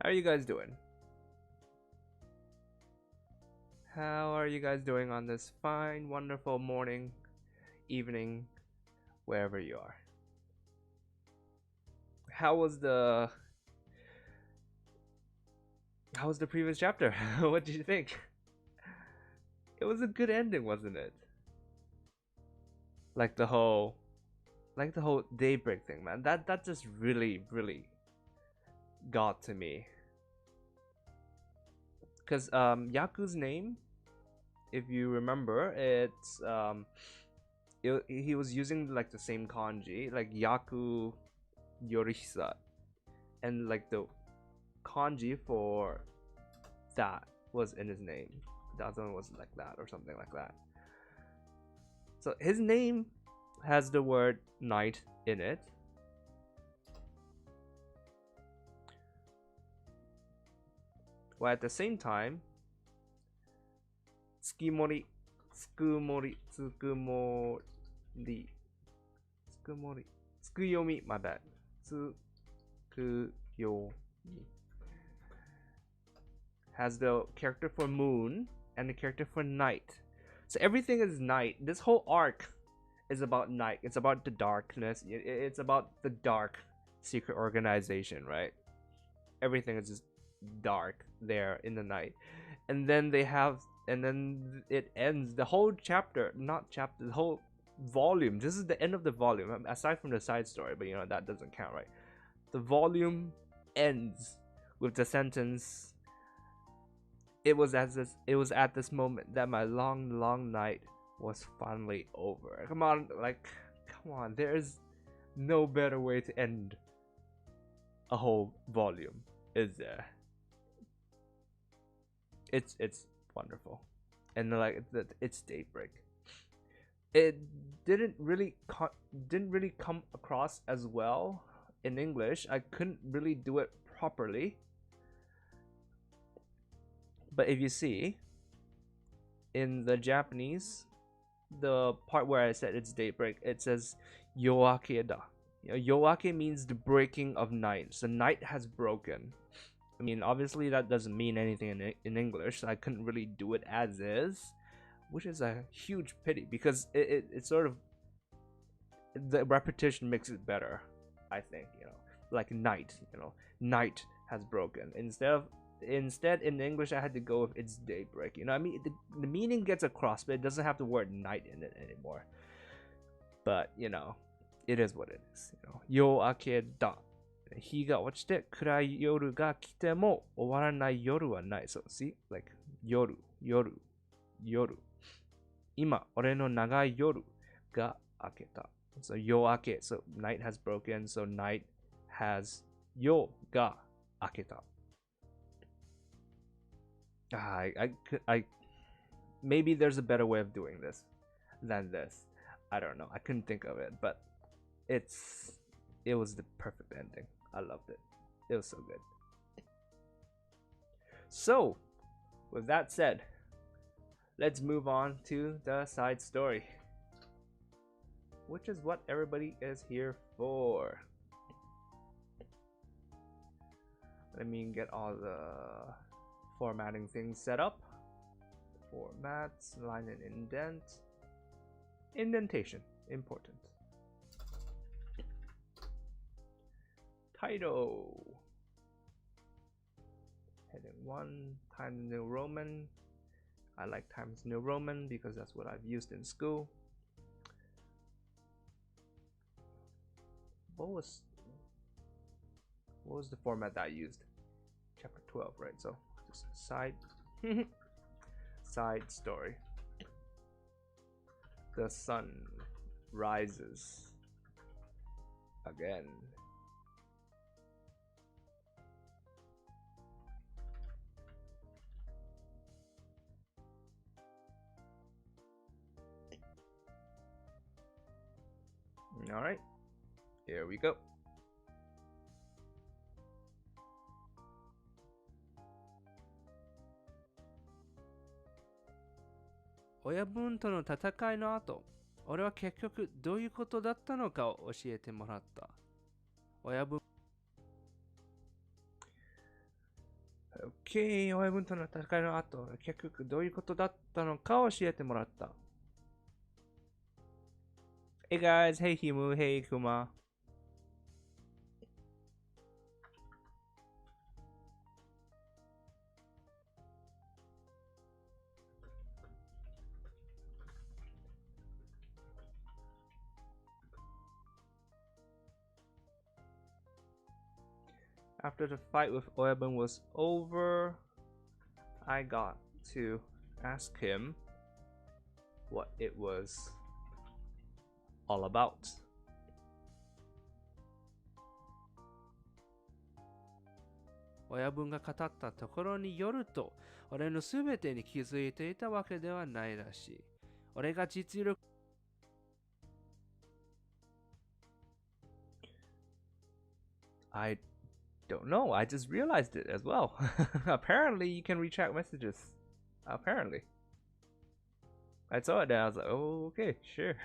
How are you guys doing? How are you guys doing on this fine, wonderful morning, evening, wherever you are? How was the previous chapter? What did you think? It was a good ending, wasn't it? Like the whole daybreak thing, man. That just really got to me. Cause Yaku's name, if you remember, it's he was using like the same kanji, like Yaku Yorihisa, and like the kanji for that was in his name. The other one was like that or something like that. So his name has the word night in it. While at the same time, tsukimori, tsukuyomi, my bad. Tsukuyomi has the character for moon and the character for night. So everything is night. This whole arc is about night. It's about the darkness. It's about the dark secret organization, right? Everything is just dark there in the night. And then it ends. The whole chapter, not chapter, the whole volume. This is the end of the volume, aside from the side story, but you know, that doesn't count, right? The volume ends with the sentence, it was at this moment that my long night was finally over. Come on, there's no better way to end a whole volume, is there? It's wonderful. And like it's daybreak. It didn't really come across as well in English. I couldn't really do it properly. But if you see in the Japanese, the part where I said it's daybreak, it says yoake da. Yoake means the breaking of night. So night has broken. I mean, obviously that doesn't mean anything in English. So I couldn't really do it as is, which is a huge pity because it sort of, the repetition makes it better, I think. Like night. Night has broken. Instead in English I had to go with it's daybreak. I mean, the meaning gets across, but it doesn't have the word night in it anymore. But it is what it is. Yoake da. 日が落ちて暗い夜が来ても終わらない夜はない。So see, like 夜。今俺の長い夜が明けた。So 夜明け。So night has broken. So night has 夜が明けた。I maybe there's a better way of doing this than this. I don't know. I couldn't think of it, but it was the perfect ending. I loved it. It was so good. So, with that said, let's move on to the side story, which is what everybody is here for. Let me get all the formatting things set up. Formats, line and indent. Indentation, important. Title. Heading 1, Times New Roman. I like Times New Roman because that's what I've used in school. What was the format that I used? Chapter 12, right? So just side story. The sun rises again. All right, here we go.親分との戦いの後、俺は結局どういうことだったのかを教えてもらった。親分親分との戦いの後、結局どういうことだったのか教えてもらった。Hey guys, hey Himu, hey Kuma. After the fight with Oyabun was over, I got to ask him what it was all about. 親分が語ったところによると、俺のすべてに気づいていたわけではないらしい。俺が実力I don't know. I just realized it as well. Apparently, you can retract messages. Apparently. I saw it and I was like, oh, okay, sure.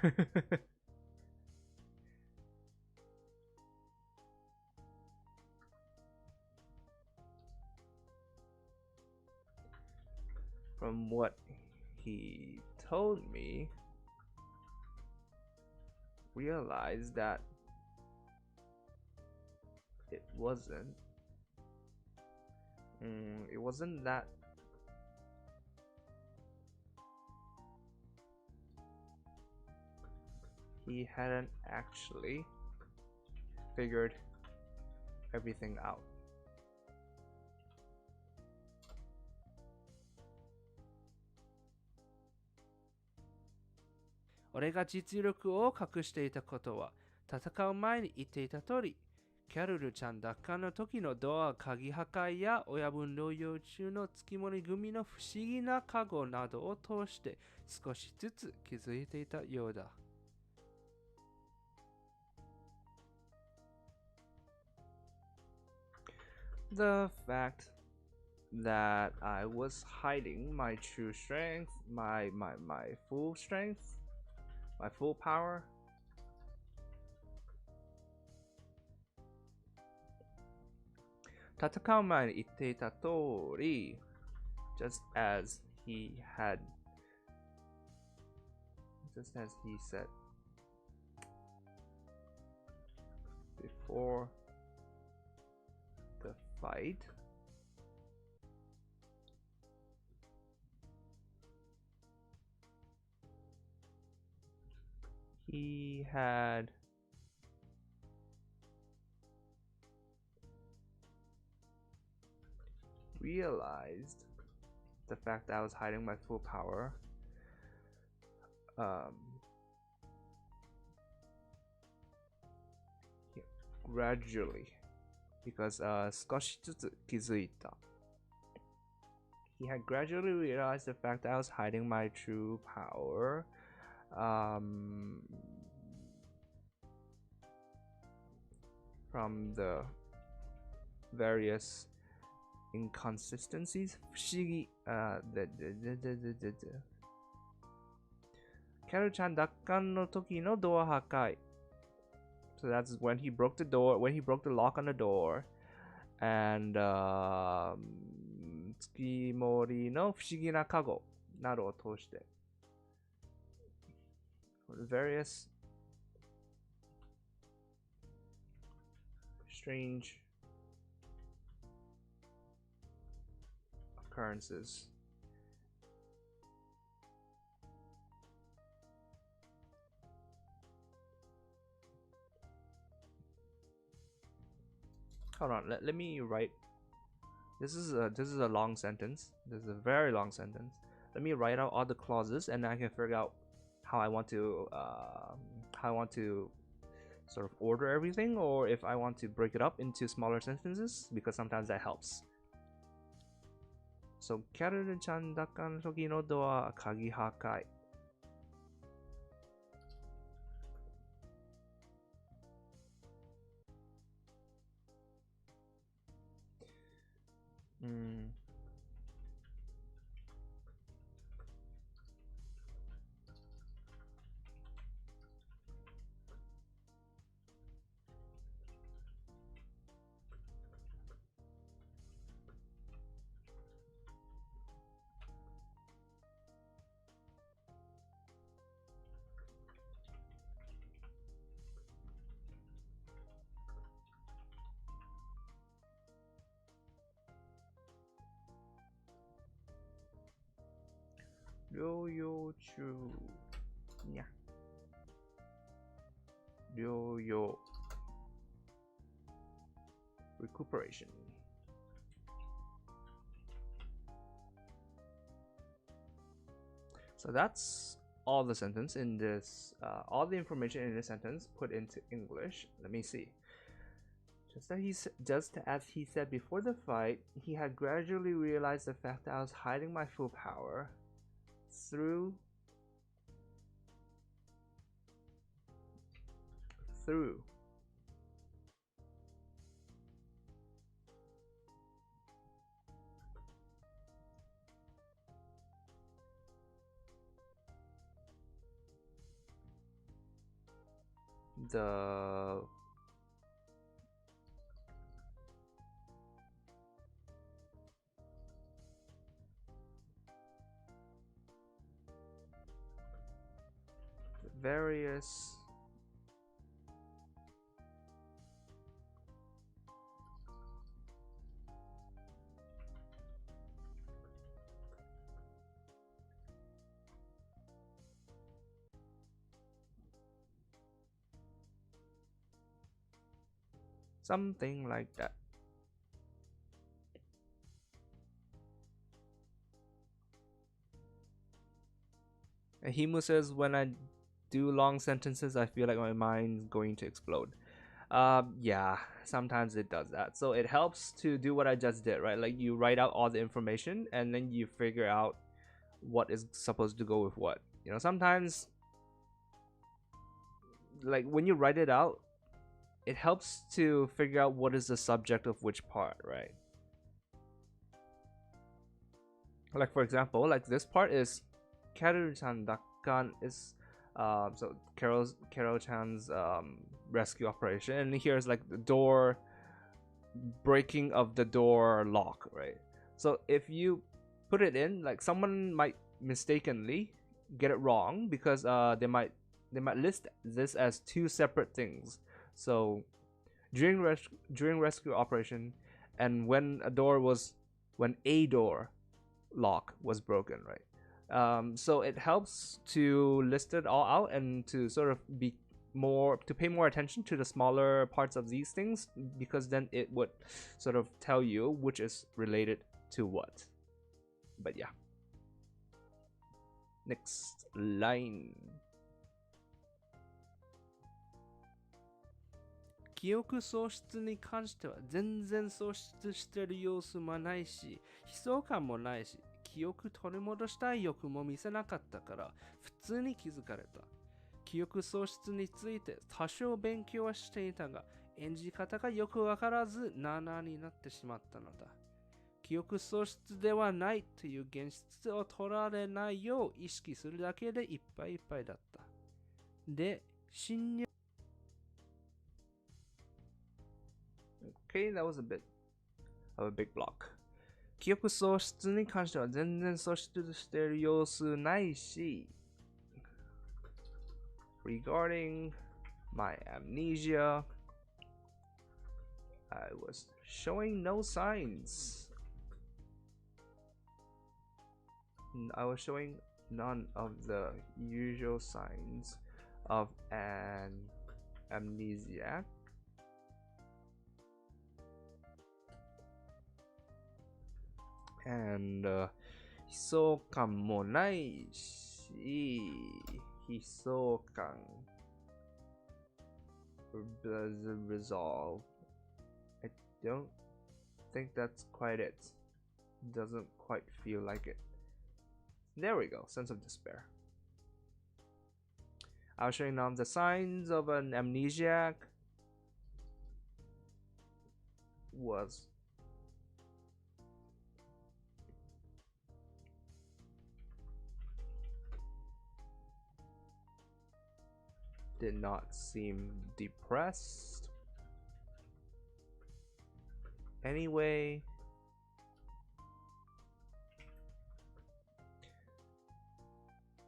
From what he told me, realized that it wasn't that he hadn't actually figured everything out. "俺が実力を隠していたことは、戦う前に言っていた通り、キャロルちゃん奪還の時のドア鍵破壊や親分療養中の月森組の不思議な加護などを通して少しずつ気づいていたようだ。The fact that I was hiding my true strength, my full strength, my full power,戦う前に言っていた通り just as he said before the fight, he had realized the fact that I was hiding my full power gradually, because 少しずつ気づいた。He had gradually realized the fact that I was hiding my true power from the various inconsistencies, 不思議、キャロルちゃん奪還の時のドア破壊。So that's when he broke the door, when he broke the lock on the door, and 月森の不思議な加護などを通して various strange occurrences. Hold on, let me write. This is a long sentence. This is a very long sentence. Let me write out all the clauses, and I can figure out how I want to sort of order everything, or if I want to break it up into smaller sentences, because sometimes that helps. So, キャロルちゃん奪還の時のドア鍵破壊。療養中。にゃ。療養。Recuperation. So that's all the sentence in this, all the information in this sentence put into English. Let me see. Just as he said before the fight, he had gradually realized the fact that I was hiding my full power through the various something like that. And Himu says, when I do long sentences, I feel like my mind's going to explode. Yeah, sometimes it does that. So it helps to do what I just did, right? Like you write out all the information and then you figure out what is supposed to go with what. You know, sometimes like when you write it out, it helps to figure out what is the subject of which part, right? Like for example, like this part is Karu-chan Dakkan is so Carol-chan's rescue operation, and here's like the door breaking of the door lock, right? So if you put it in, like someone might mistakenly get it wrong because they might list this as two separate things. So during rescue operation, and when a door lock was broken, right? So it helps to list it all out and to sort of pay more attention to the smaller parts of these things, because then it would sort of tell you which is related to what. But yeah. Next line. 記憶喪失に関しては全然喪失してる様子もないし、悲壮感もないし、記憶取り戻したい欲も見せなかったから普通に気づかれた。記憶喪失について多少勉強はしていたが、演じ方がよくわからずなあなあになってしまったのだ。記憶喪失ではないという現実を取られないよう意識するだけでいっぱいいっぱいだった。で、侵入 Okay, that was a bit of a big block. 記憶喪失に関しては全然喪失している様子ないし、regarding my amnesia, I was showing no signs. I was showing none of the usual signs of an amnesiac. And 悲壮感もないし、悲壮感 doesn't resolve. I don't think that's quite it. Doesn't quite feel like it. There we go, sense of despair. I was showing the signs of an amnesiac was did not seem depressed. Anyway,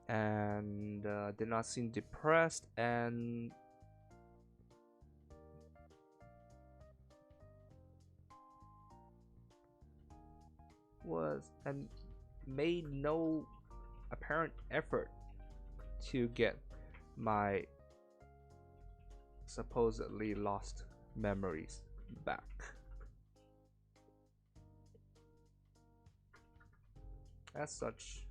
and did not seem depressed and was and made no apparent effort to get my supposedly lost memories back. As such,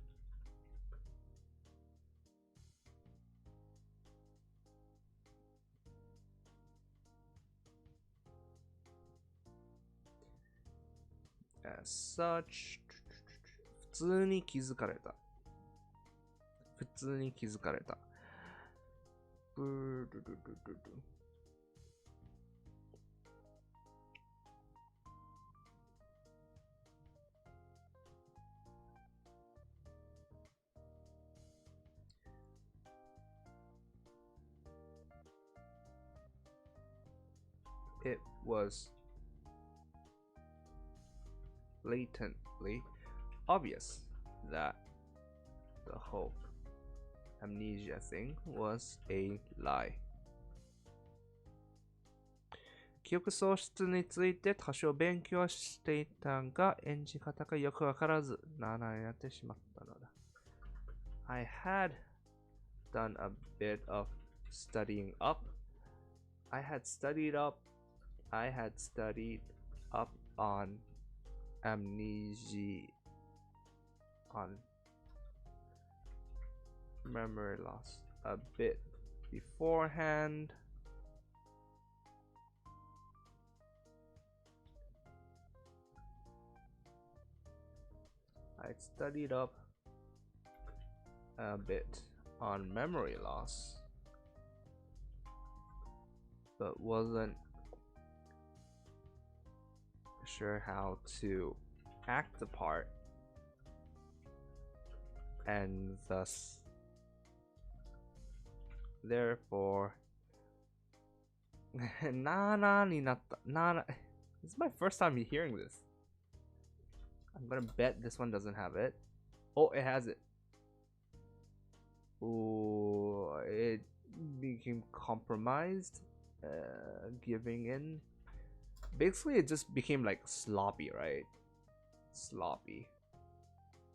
普通に気づかれた。普通に気づかれた。It was blatantly obvious that the whole amnesia thing was a lie. 記憶喪失について多少勉強していたが、演じ方がよくわからず、ならになってしまったのだ。I had done a bit of studying up. I had studied up on amnesia, on memory loss a bit beforehand. I studied up a bit on memory loss, but wasn't sure how to act the part, and thus therefore Nana ni natta. Nana. This is my first time hearing this. I'm gonna bet this one doesn't have it. Oh, it has it. Oh, it became compromised, giving in. Basically, it just became like sloppy, right? Sloppy.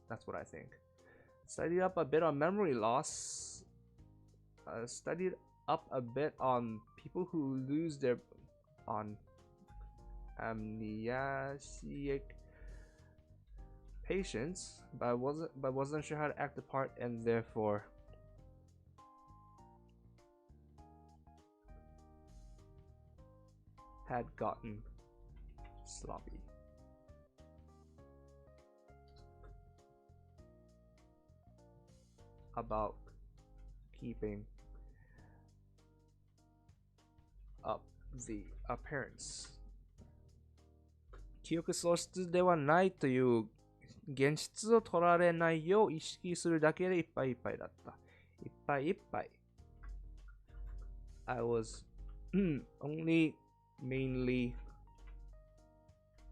That's what I think. Studied up a bit on memory loss. Studied up a bit on people who lose their on amnesiac patients, but I wasn't sure how to act the part, and therefore had gotten sloppy. About keeping up the appearance. 記憶喪失ではないという現実を取られないよう意識するだけでいっぱいいっぱいだった。いっぱいいっぱい。I was only mainly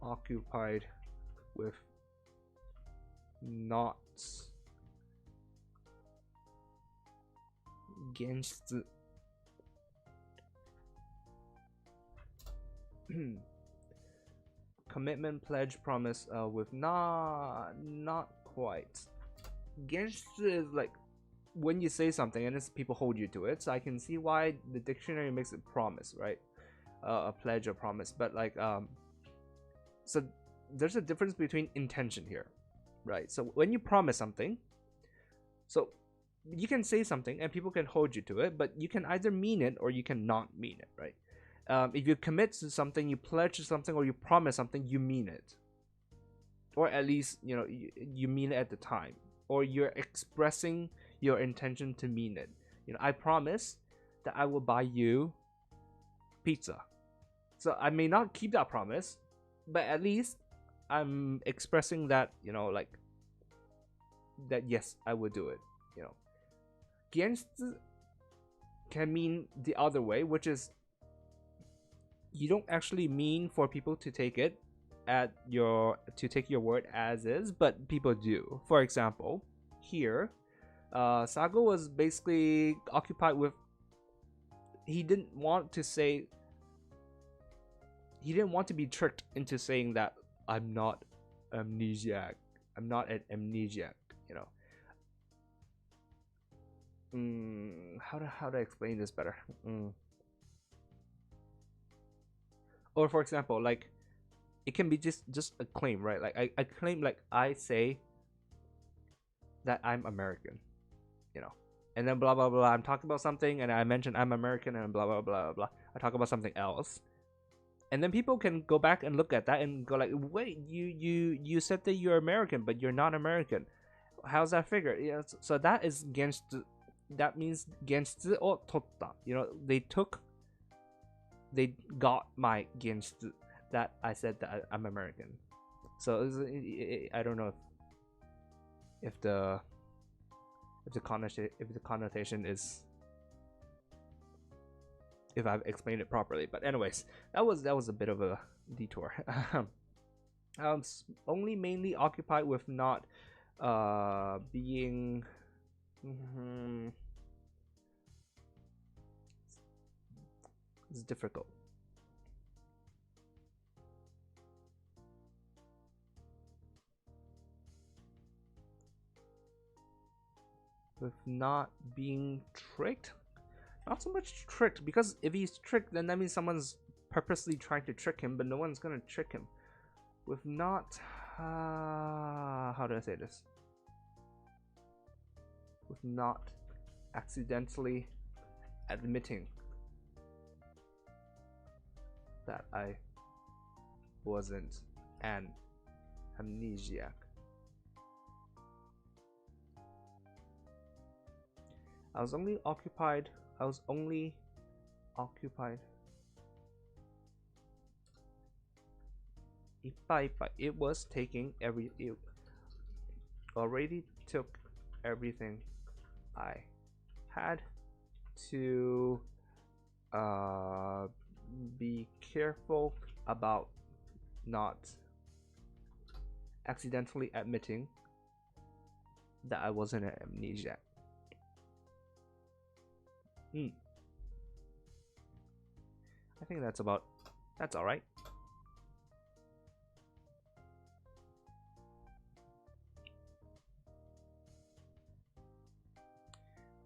occupied with knots. 現実commitment, pledge, promise with not quite. 現実 is like when you say something and it's people hold you to it, so I can see why the dictionary makes it promise, right? A pledge or promise, but like so there's a difference between intention here, right? So when you promise something, so you can say something and people can hold you to it, but you can either mean it or you can not mean it, right? If you commit to something, you pledge to something, or you promise something, you mean it, or at least you mean it at the time, or you're expressing your intention to mean it. I promise that I will buy you pizza. So I may not keep that promise, but at least I'm expressing that, like that yes, I will do it. 現実 can mean the other way, which is you don't actually mean for people to take it to take your word as is, but people do. For example, here, Sago was basically occupied with. He didn't want to be tricked into saying that I'm not amnesiac. I'm not an amnesiac. how do I explain this better? Or for example, like it can be just a claim, right? Like I claim, like I say that I'm American, you know, and then blah blah blah. I'm talking about something, and I mention I'm American, and blah blah blah blah. I talk about something else, and then people can go back and look at that and go like, wait, you said that you're American, but you're not American. How's that figure? Yeah, so that is that means 現実を取った. You know, they got my 現実 that I said that I'm American. So I don't know if the connotation is, if I've explained it properly. But anyways, that was a bit of a detour. I'm only mainly occupied with not being it's difficult. With not being tricked? Not so much tricked, because if he's tricked, then that means someone's purposely trying to trick him, but no one's gonna trick him. With not how do I say this? With not accidentally admitting that I wasn't an amnesiac. I was only occupied. It was taking it already took everything I had to be careful about not accidentally admitting that I wasn't an amnesiac. I think that's all right.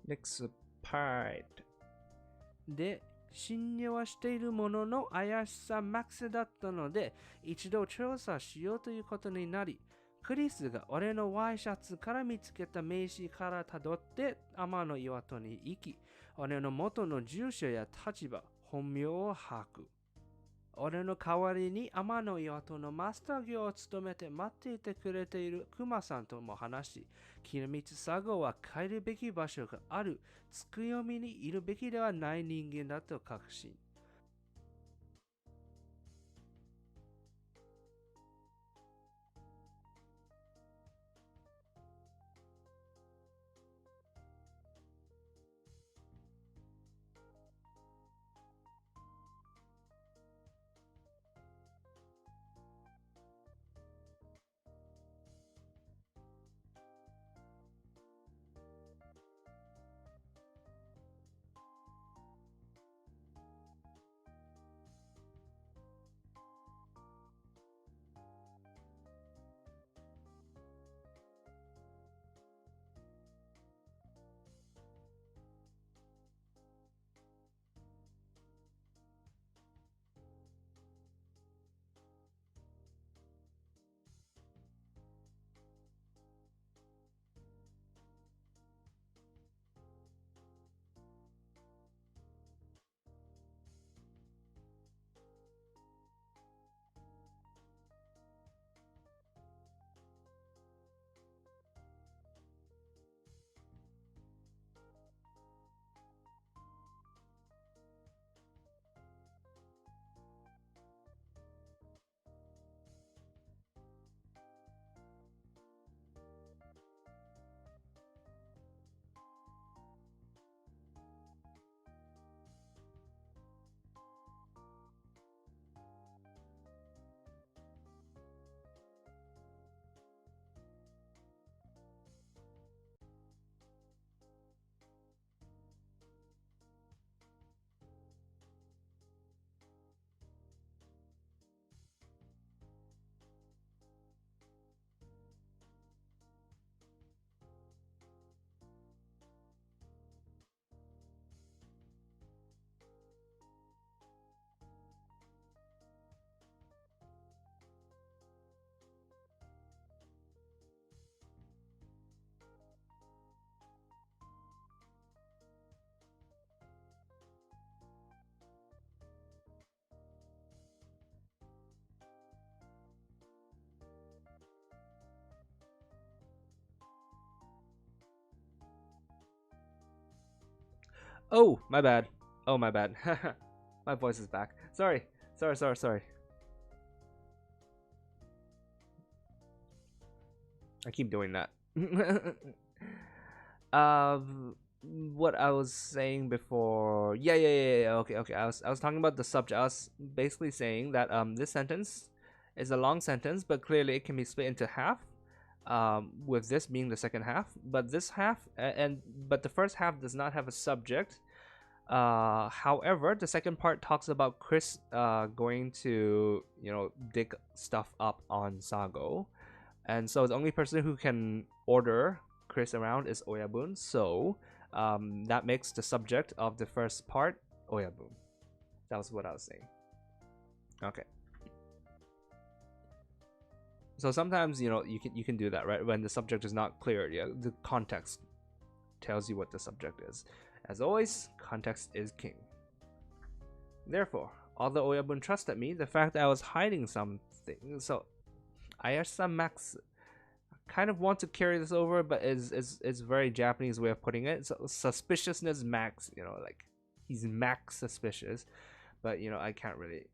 Next part. で、侵入はしているものの怪しさマックスだったので、一度調査しようということになり、クリスが俺のワイシャツから見つけた名刺からたどって天の岩戸に行き、俺の元の住所や立場、本名を把握。俺の代わりに天の岩戸のマスター業を務めて待っていてくれているクマさんとも話し、キノミツサゴは帰るべき場所がある、つくよみにいるべきではない人間だと確信。Oh, my bad. Oh, my bad. My voice is back. Sorry. I keep doing that. What I was saying before. Yeah. Okay. I was talking about the subject. I was basically saying that this sentence is a long sentence, but clearly it can be split into half. With this being the second half, but this half but the first half does not have a subject. However, the second part talks about Chris going to dig stuff up on Sago, and so the only person who can order Chris around is Oyabun. So that makes the subject of the first part Oyabun. That was what I was saying. Okay. So sometimes you can do that, right? When the subject is not clear, the context tells you what the subject is. As always, context is king. Therefore, although Oyabun trusted me, the fact that I was hiding something, so Ayashisa Max kind of want to carry this over, but is very Japanese way of putting it. So suspiciousness max, like he's max suspicious, but I can't really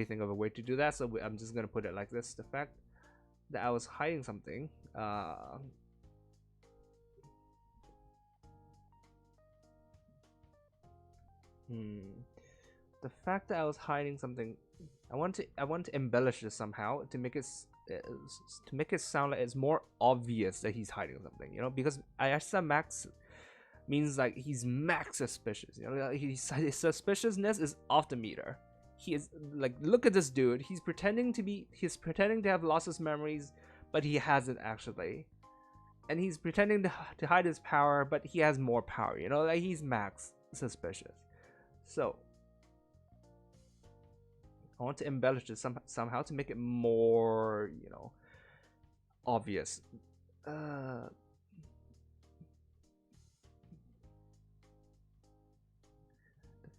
think of a way to do that, so I'm just gonna put it like this: the fact that I was hiding something, the fact that I was hiding something, I want to embellish this somehow to make it sound like it's more obvious that he's hiding something, because Ayashisa Max means like he's max suspicious, his suspiciousness is off the meter. He is like, look at this dude. He's pretending to have lost his memories, but he hasn't actually. And he's pretending to hide his power, but he has more power. Like he's max suspicious. So I want to embellish it somehow to make it more, obvious. The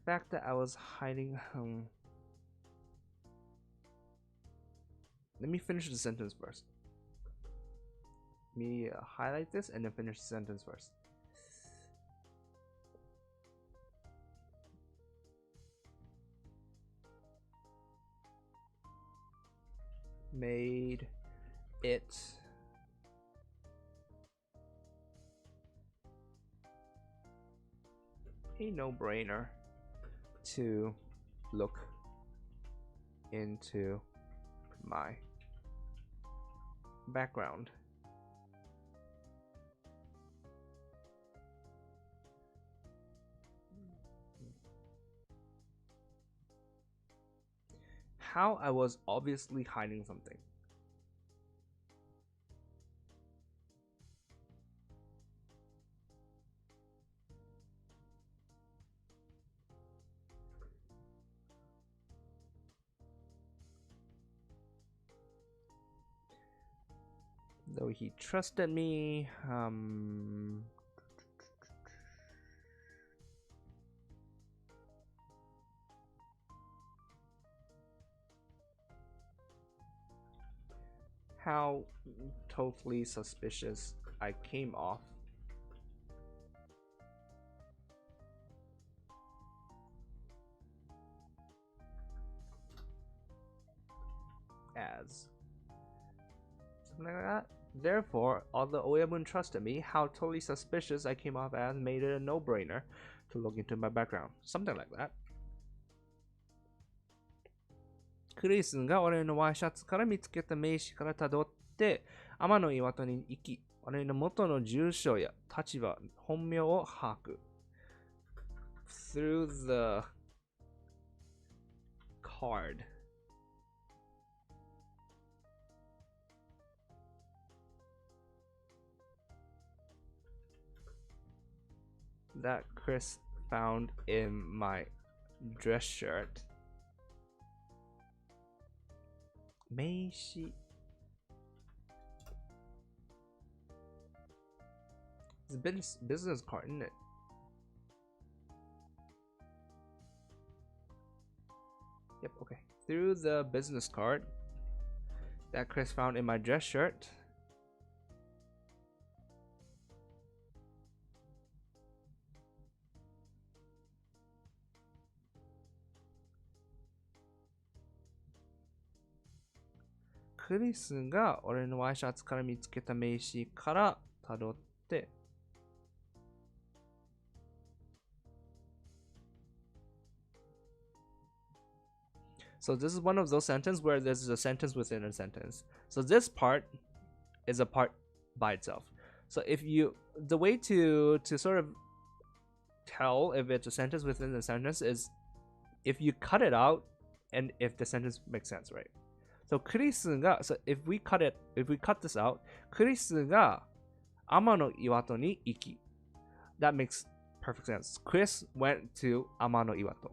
fact that I was hiding. Let me finish the sentence first. Let me highlight this and then finish the sentence first. Made it a no-brainer to look into my background. How I was obviously hiding something. Though he trusted me, how totally suspicious I came off as. Something like that. Therefore, although Oyabun trusted me, how totally suspicious I came off as made it a no-brainer to look into my background. Something like that. クリスが俺のワイシャツから見つけた名刺からたどって天の岩戸に行き、俺の元の住所や立場、本名を把握。Through the card. That Chris found in my dress shirt. 名刺 It's a business card, isn't it? Yep, okay. Through the business card that Chris found in my dress shirt. クリスが俺のワイシャツから見つけた名詞から辿って、So this is one of those sentences where there's a sentence within a sentence. So this part is a part by itself. So if you, the way to sort of tell if it's a sentence within a sentence is if you cut it out and if the sentence makes sense, right? So クリスが, so if we cut this out, クリスが天の岩戸に行き. That makes perfect sense. Chris went to 天の岩戸.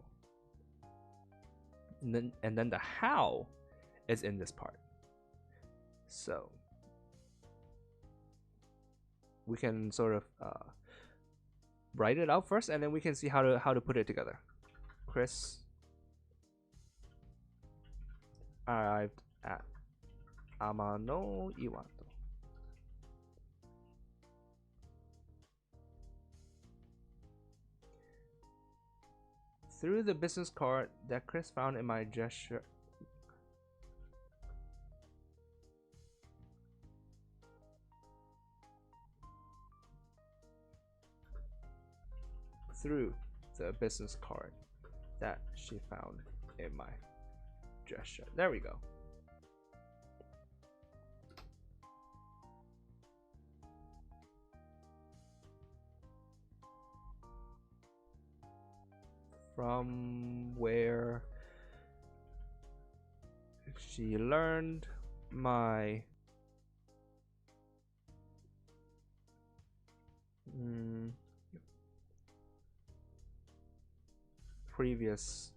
And then the how is in this part. So we can sort of write it out first, and then we can see how to put it together. Chris arrived at Amano Iwato. Through the business card that Chris found in my gesture. Through the business card that she found in my gesture. There we go. From where she learned my previous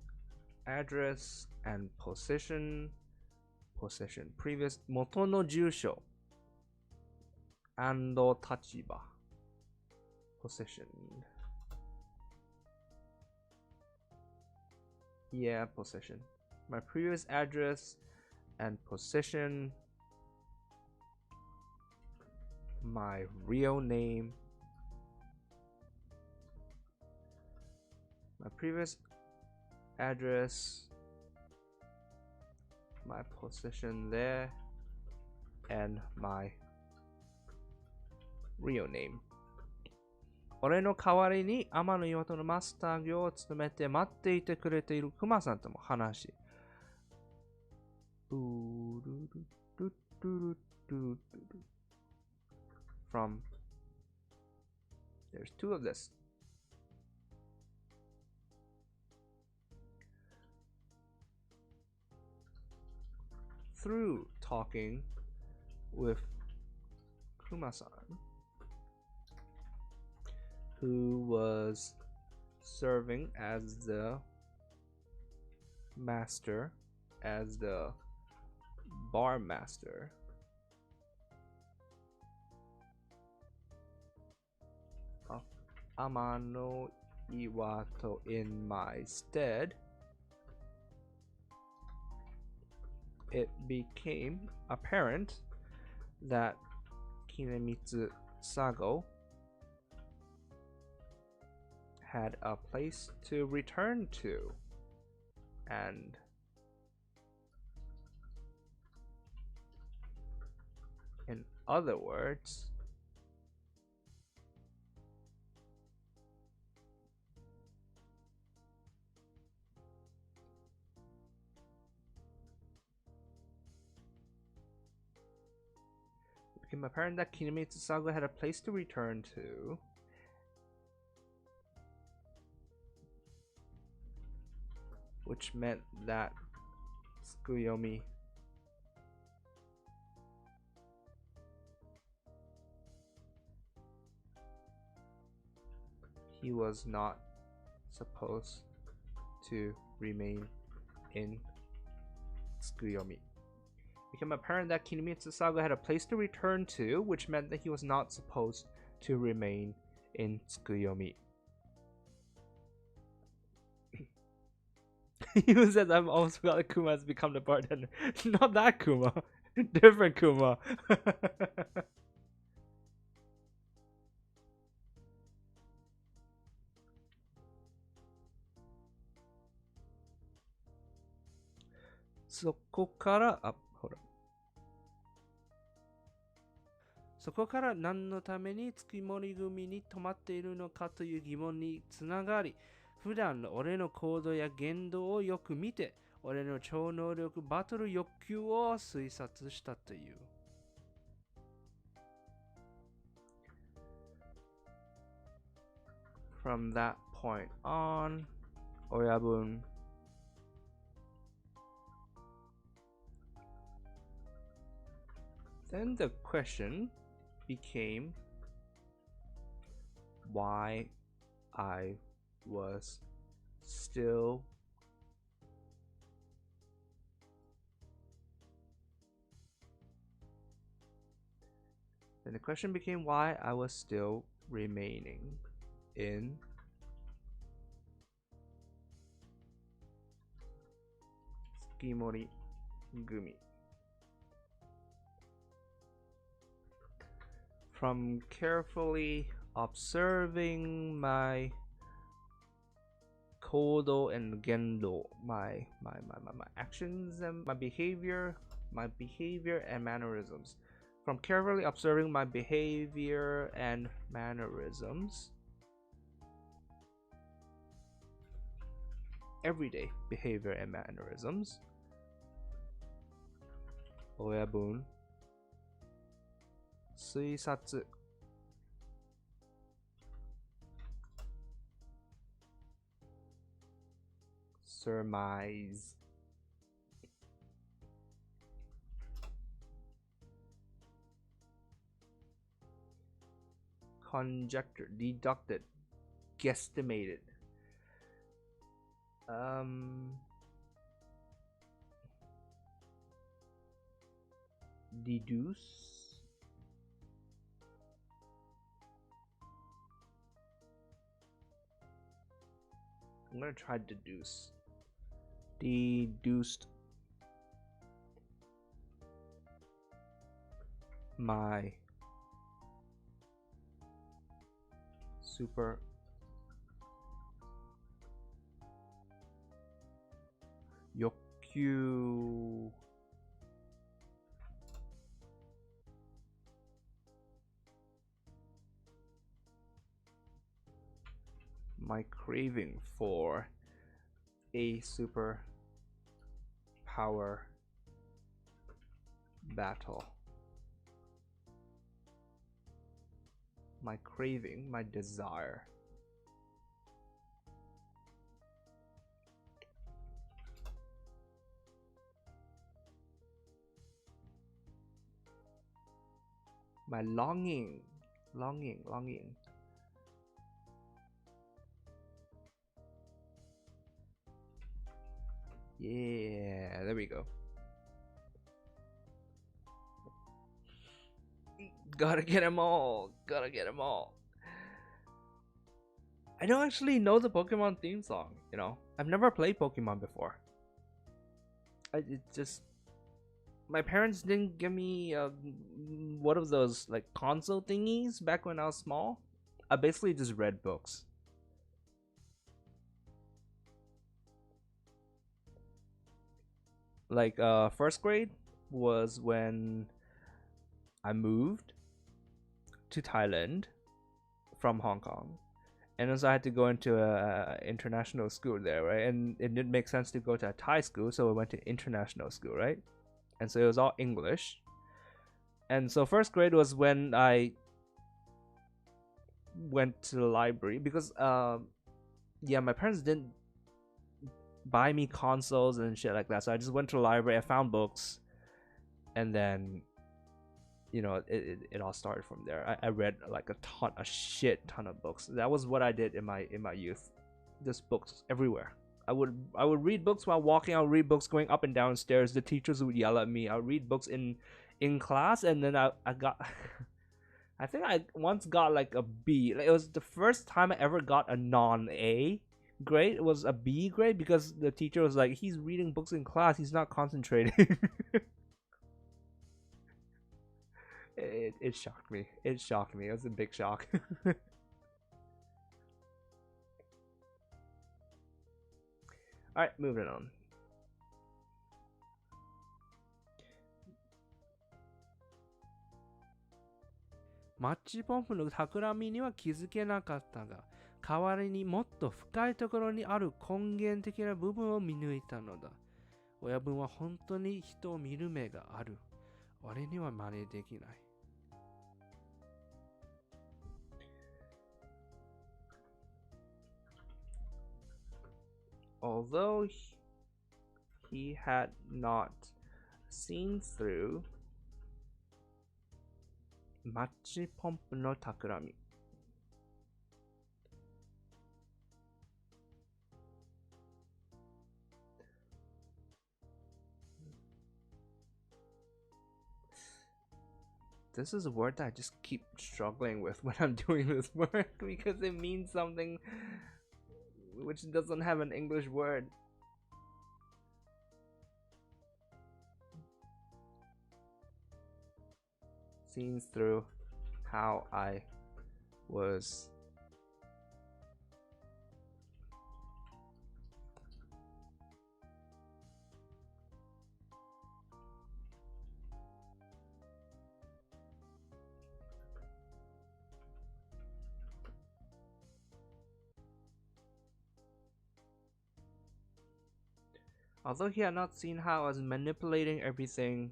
address and position, previous 元の住所 and 立場 position. Yeah, position. My previous address and position. My real name. My previous address. My position there. And my real name. 俺の代わりに天の岩戸のマスター業を務めて待っていてくれているクマさんとも話し。From there's two of this. Through talking with Kuma-san, who was serving as the master, as the bar master of Amano Iwato in my stead, it became apparent that Kinemitsu Sago had a place to return to, and in other words, it became apparent that Kinemitsu Sago had a place to return to, which meant that Tsukuyomi he was not supposed to remain in Tsukuyomi. It became apparent that Kinemitsu Sago had a place to return to, which meant that he was not supposed to remain in Tsukuyomi. He says, I've almost forgot that Kuma has become the bartender. Not that Kuma. Different Kuma. So, ここから, hold on. そこから何のために月森組に泊まっているのかという疑問につながり、普段の俺の行動や言動をよく見て、俺の超能力バトル欲求を推察したという。From that point on, 親分 Then the question became why I was still Then the question became why I was still remaining in Tsukimori Gumi. From carefully observing my kodo and gendo, my actions and my behavior and mannerisms. From carefully observing my behavior and mannerisms, everyday behavior and mannerisms, Oyabun 推察 surmise conjecture, deducted, guesstimated, deduce, I'm gonna try deduce, deduced my super Yokyu my craving for a super power battle. My craving, my desire. My longing. Yeah, there we go. Gotta get them all. I don't actually know the Pokemon theme song, you know. I've never played Pokemon before. My parents didn't give me one of those like console thingies back when I was small. I basically just read books. Like first grade was when I moved to Thailand from Hong Kong, and so I had to go into a international school there, right? And it didn't make sense to go to a Thai school, so I went to international school, right? And so it was all English. And so first grade was when I went to the library because yeah, my parents didn't buy me consoles and shit like that, so I just went to the library, I found books, and then you know it all started from there. I read like a shit ton of books. That was what I did in my youth. Just books everywhere. I would read books while walking. I would read books going up and down stairs. The teachers would yell at me. I would read books in class, and then I got I think I once got like a B. Like, it was the first time I ever got a non-A grade. It was a B grade because the teacher was like, he's reading books in class, he's not concentrating. It shocked me. It was a big shock. Alright, moving on. マッチポンプの企みには気づけなかったが、代わりにもっと深いところにある根源的な部分を見抜いたのだ。親分は本当に人を見る目がある。俺には真似できない。Although he had not seen through マッチポンプの企み。This is a word that I just keep struggling with when I'm doing this work because it means something which doesn't have an English word. Seen through how I was although he had not seen how I was manipulating everything,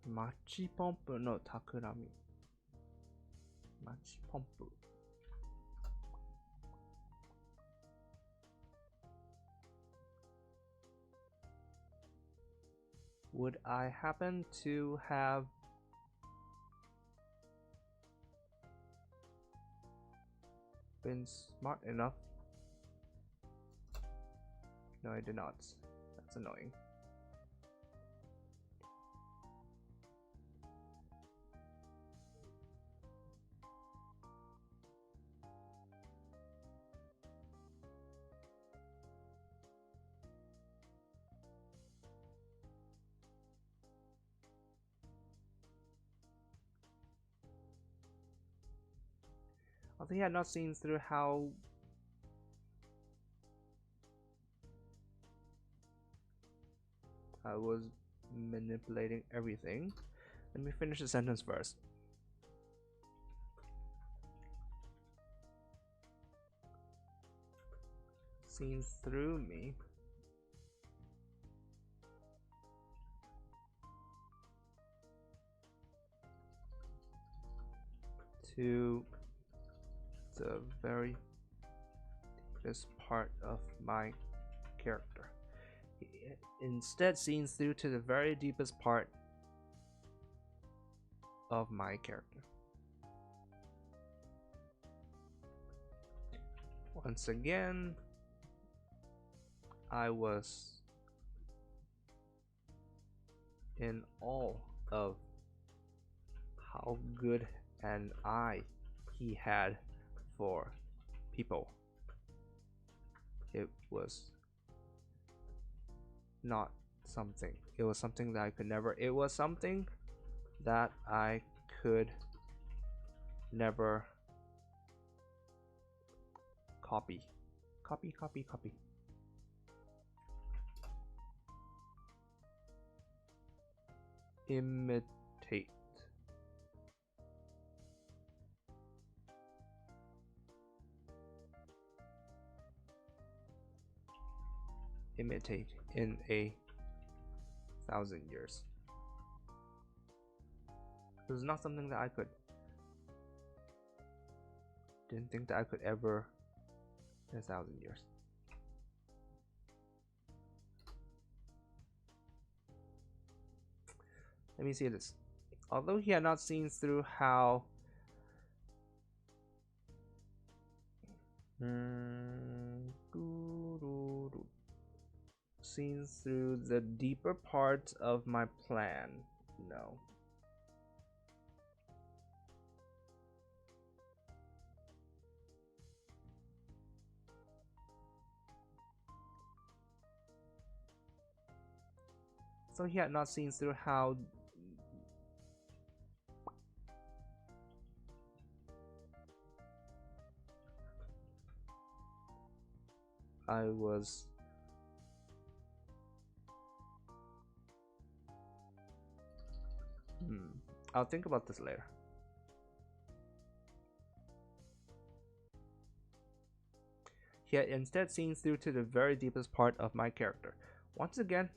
Machi pompu no takurami. Machi pompu. Would I happen to have been smart enough? No, I did not. That's annoying. Although he had not seen through how I was manipulating everything. Let me finish the sentence first. Seen through me. To the very deepest part of my character. Instead, seen through to the very deepest part of my character. Once again, I was in awe of how good an eye he had for people. It was not something. It was something that I could never. It was something that I could never copy. Copy. Imitate. Imitate in 1,000 years. It was not something that I could. Didn't think that I could ever in 1,000 years. Let me see this. Although he had not seen through how seen through the deeper parts of my plan. No. So he had not seen through how I was I'll think about this later. He had instead seen through to the very deepest part of my character. Once again,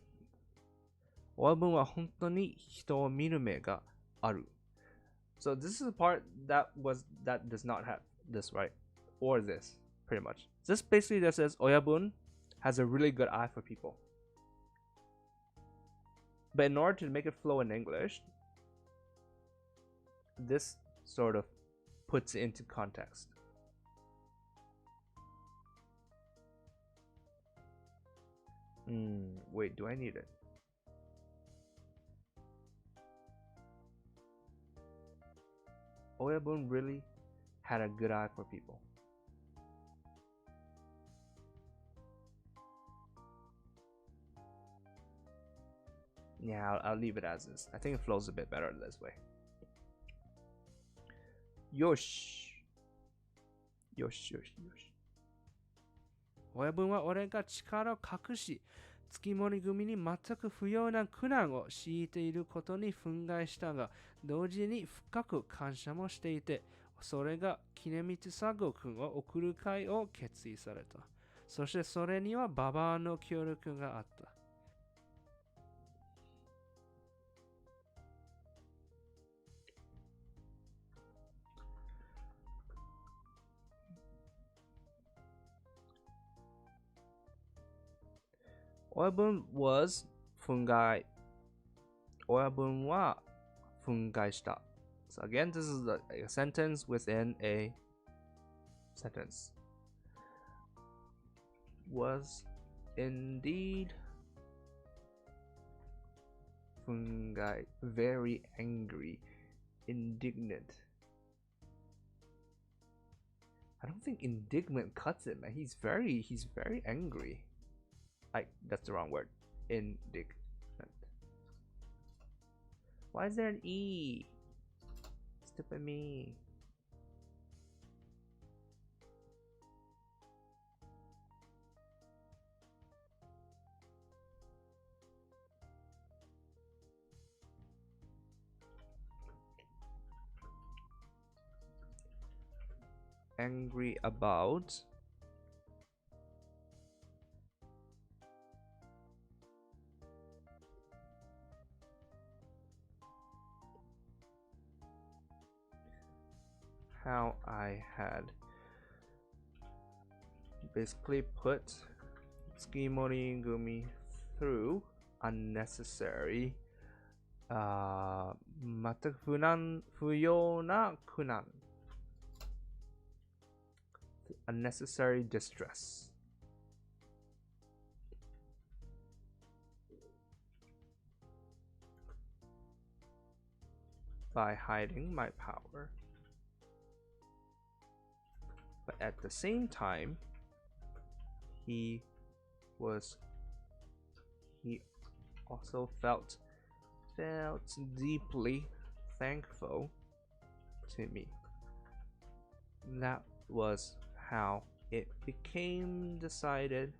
親分は本当に人を見る目がある. So this is the part that does not have this, right? Or this, pretty much. This basically just says 親分 has a really good eye for people. But in order to make it flow in English, this sort of puts it into context. Wait, do I need it? Oyabun really had a good eye for people. Yeah, I'll leave it as is. I think it flows a bit better this way. Yosh. Yosh, yosh, yosh. 親分は俺が力を隠し、月森組に全く不要な苦難を強いていることに憤慨したが、同時に深く感謝もしていて、それが杵光佐合君を送る会を決意された。そしてそれにはババアの協力があった。Oyabun was fungai. Oyabun wa fungai shita. So again, this is a sentence within a sentence. Was indeed fungai very angry, indignant. I don't think indignant cuts it, man. He's very angry. That's the wrong word. Indignant. Why is there an E? Stupid me. Angry about how I had basically put Tsukimori Gumi through unnecessary 全く不要な苦難 unnecessary distress. By hiding my power. But at the same time, he also felt deeply thankful to me. That was how it became decided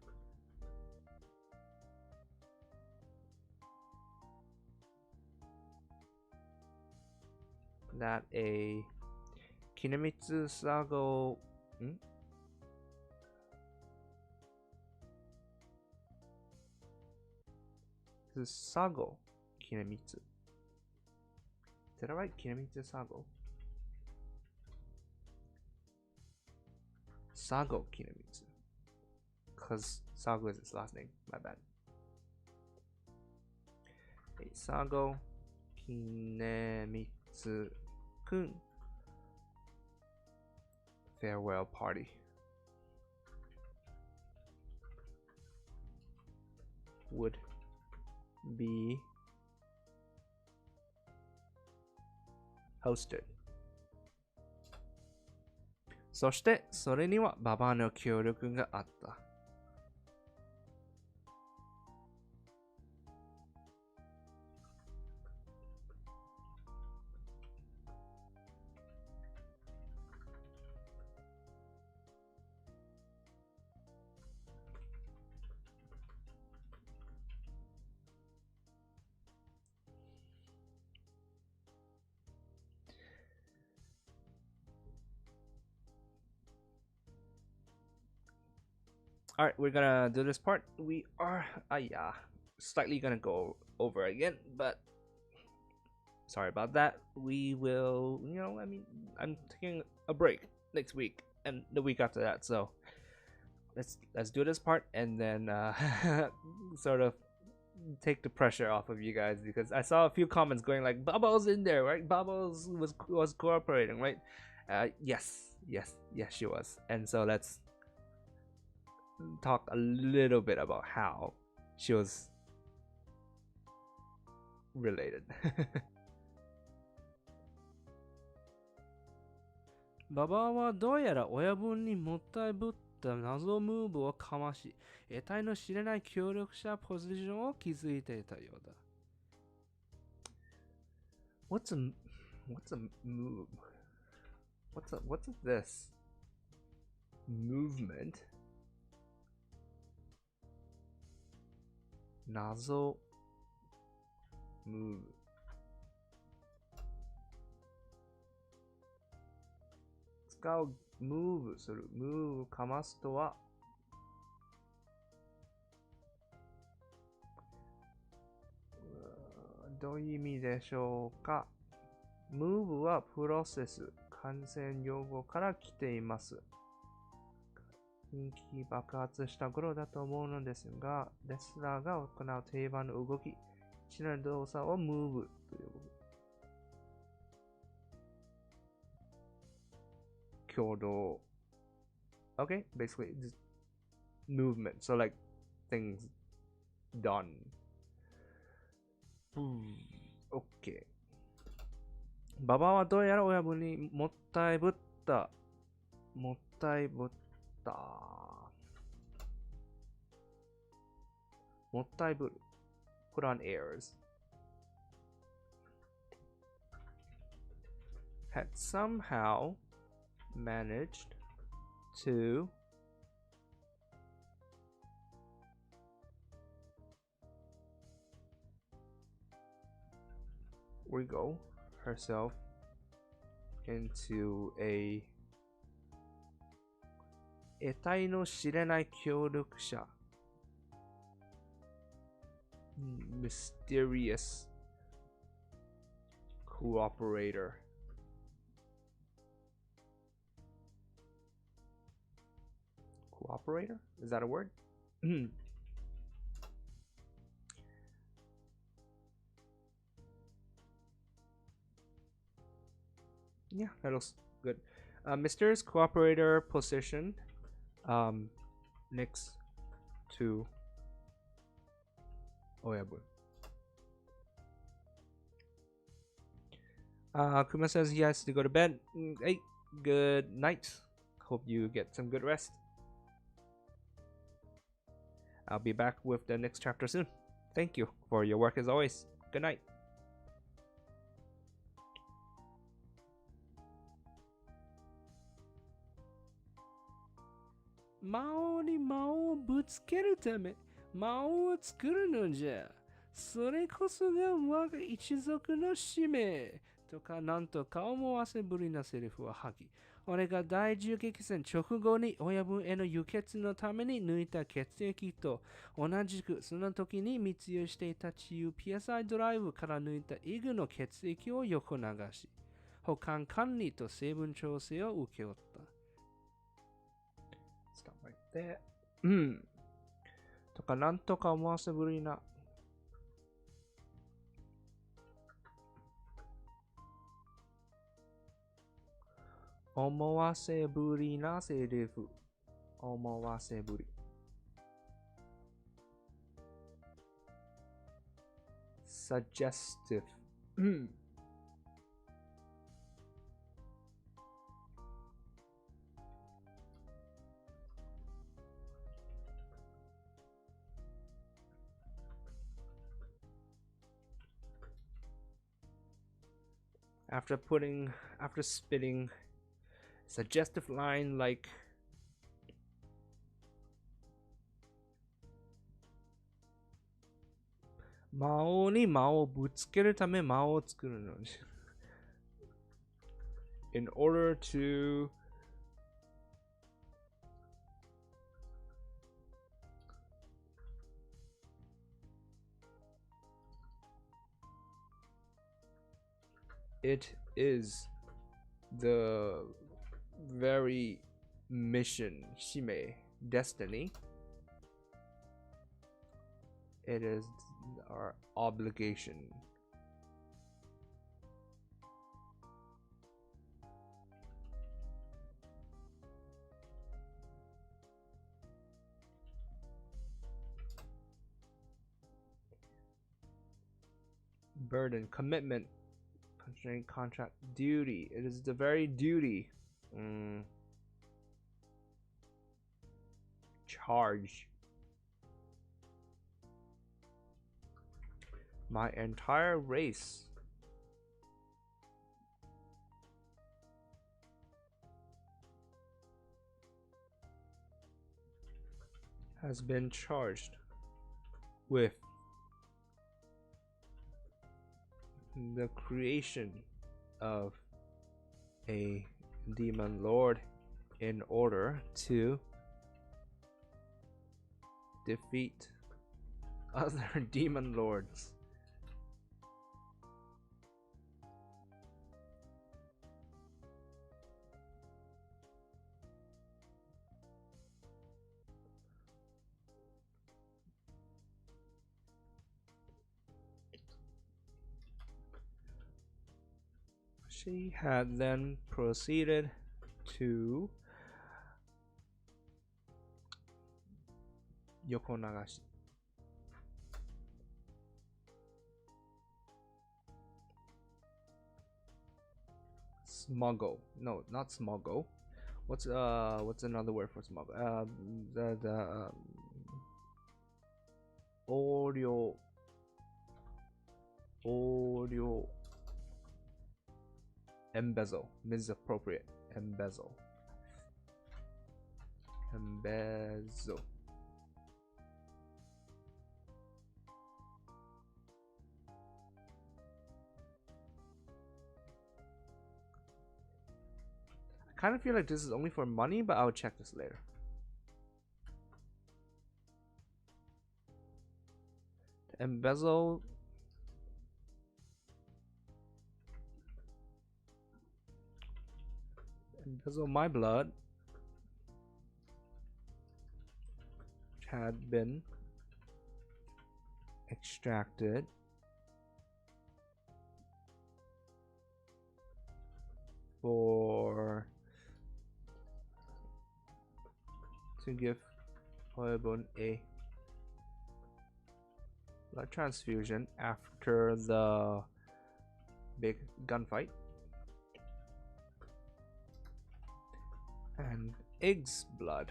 that a Kinemitsu Sago This is Sago Kinemitsu. Did I write Kinemitsu Sago? Sago Kinemitsu. Because Sago is his last name. My bad. Hey, Sago Kinemitsu Kun. Farewell party. Would be hosted. そしてそれにはババアの協力があった。All right, we're gonna do this part. We are, yeah, slightly gonna go over again, but sorry about that. We will, I'm taking a break next week and the week after that, so let's do this part and then sort of take the pressure off of you guys, because I saw a few comments going like, Bubbles in there, right? Bubbles was cooperating, right? Yes, she was. And so let's talk a little bit about how she was related. ババはどうやら親分にもったいぶった謎ムーブをかまし、得体の知れない協力者ポジションを築いていたようだ。What's a move? What's this? Movement? 謎 move. 使う move する move かますとはどういう意味でしょうか。 move はプロセス、完成用語から来ています。人気爆発した頃だと思うのですが、レスラーが行う定番の動き、一連の動作を move という共同。Okay, basically just movement. So like things done. Okay. ババはどうやら親分にもったいぶった。もったいぶった。もったいぶる。Put on airs. Had somehow managed to wiggle herself into a 得体の知れない協力者 mysterious cooperator. Cooperator? Is that a word? Yeah, that looks good. Mysterious cooperator position next to Oyabun. Kuma says he has to go to bed. Hey, good night. Hope you get some good rest. I'll be back with the next chapter soon. Thank you for your work as always. Good night. 魔王に魔王をぶつけるため魔王を作るのじゃ。それこそが我が一族の使命。とかなんとか思わせぶりなセリフは吐き。俺が第10激戦直後に親分への輸血のために抜いた血液と同じくその時に密輸していた治癒 PSI ドライブから抜いたイグの血液を横流し、保管管理と成分調整を請け負った。Stop right there. とかなんとか思わせぶりな。思わせぶりなセリフ。思わせぶり。suggestive. After spitting suggestive line like魔王に魔王をぶつけるため魔王を作るのにin order to It is the very mission, shime, destiny. It is our obligation. Burden, commitment, constraint, contract, duty. It is the very duty. Charge. My entire race has been charged with the creation of a demon lord in order to defeat other demon lords. She had then proceeded to Yokonagashi. Smuggle. No, not smuggle. What's another word for smuggle? Audio embezzle means appropriate. Embezzle. I kind of feel like this is only for money, but I'll check this later. Embezzle my blood, which had been extracted to give Hoebun a blood transfusion after the big gunfight. And Ig's blood.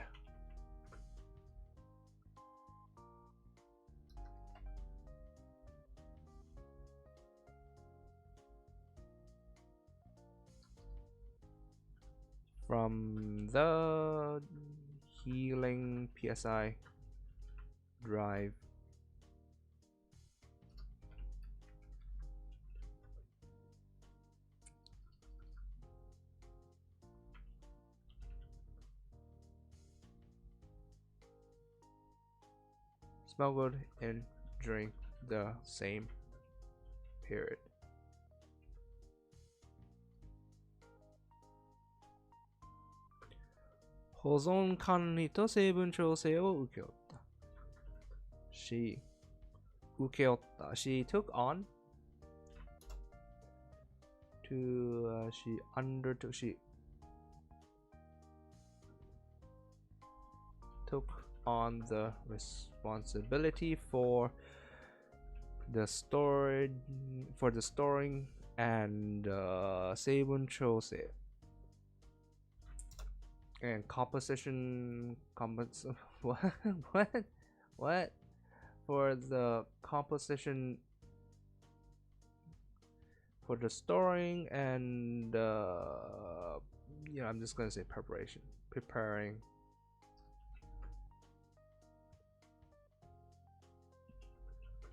From the healing PSI drive. Smuggled in during the same period. 보존管理と成分調整を請け負った。She took on to she undertook she took on the responsibility for the storing and 成分調整 and composition what for the composition for the storing and I'm just gonna say preparing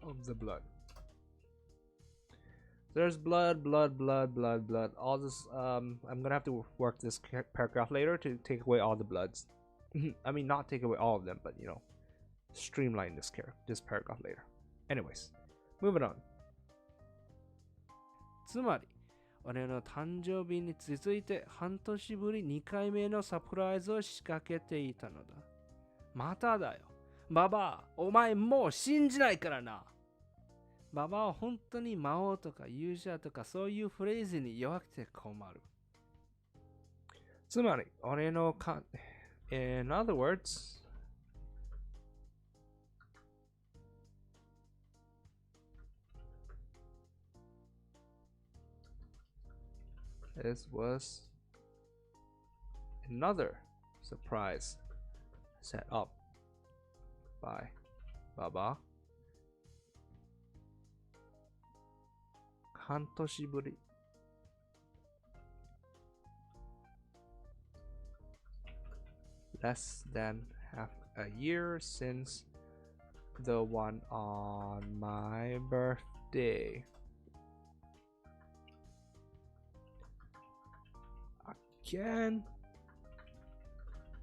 of the blood. There's blood. All this. I'm gonna have to work this paragraph later to take away all the bloods. I mean, not take away all of them, but streamline this paragraph later. Anyways, moving on. つまり俺の誕生日に続いて半年ぶり2回目のサプライズを仕掛けていたのだ。まただよ。ババア、お前もう信じないからな。ババアは本当に魔王とか勇者とかそういうフレーズに弱くて困る。つまり、俺のIn other words, this was another surprise set up by Baba. 半年ぶり。Less than half a year since the one on my birthday. Again?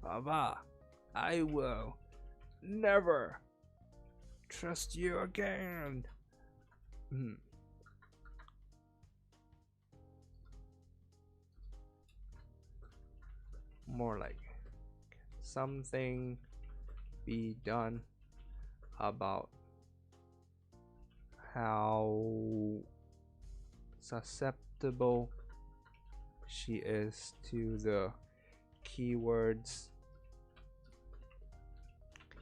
Baba, I will never trust you again. More like something be done about how susceptible she is to the keywords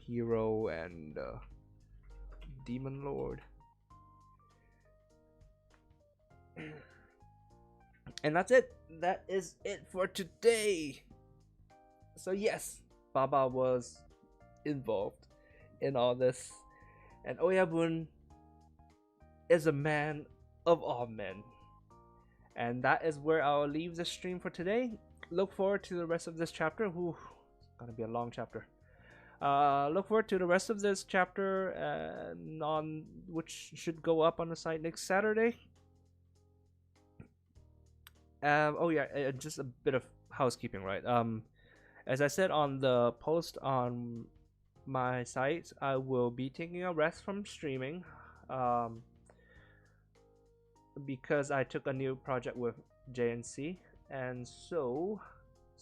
hero and demon lord. And that's it. That is it for today. So yes, Baba was involved in all this, and Oyabun is a man of all men. And that is where I'll leave the stream for today. Look forward to the rest of this chapter. Ooh, it's gonna be a long chapter. Look forward to the rest of this chapter, on which should go up on the site next Saturday. Oh yeah, just a bit of housekeeping, right? As I said on the post on my site, I will be taking a rest from streaming, because I took a new project with JNC, and so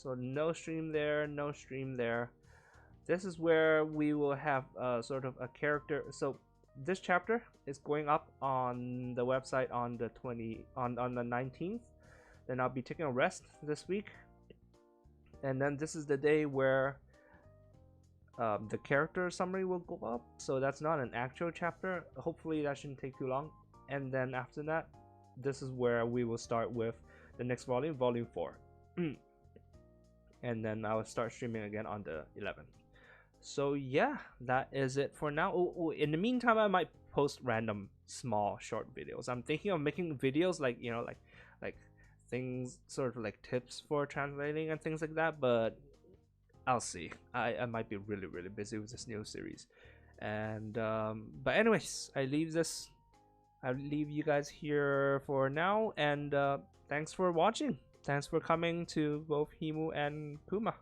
no stream there, no stream there. This is where we will have sort of a character. So this chapter is going up on the website on the 19th. Then I'll be taking a rest this week, and then this is the day where the character summary will go up. So that's not an actual chapter. Hopefully that shouldn't take too long. And then after that, this is where we will start with the next volume, volume 4. And then I will start streaming again on the 11th. So yeah, that is it for now. In the meantime, I might post random small short videos. I'm thinking of making videos like, you know, like things, sort of like tips for translating and things like that, but I'll see. I might be really busy with this new series. And but anyways, I leave you guys here for now, and thanks for watching. Thanks for coming to both Himu and Puma.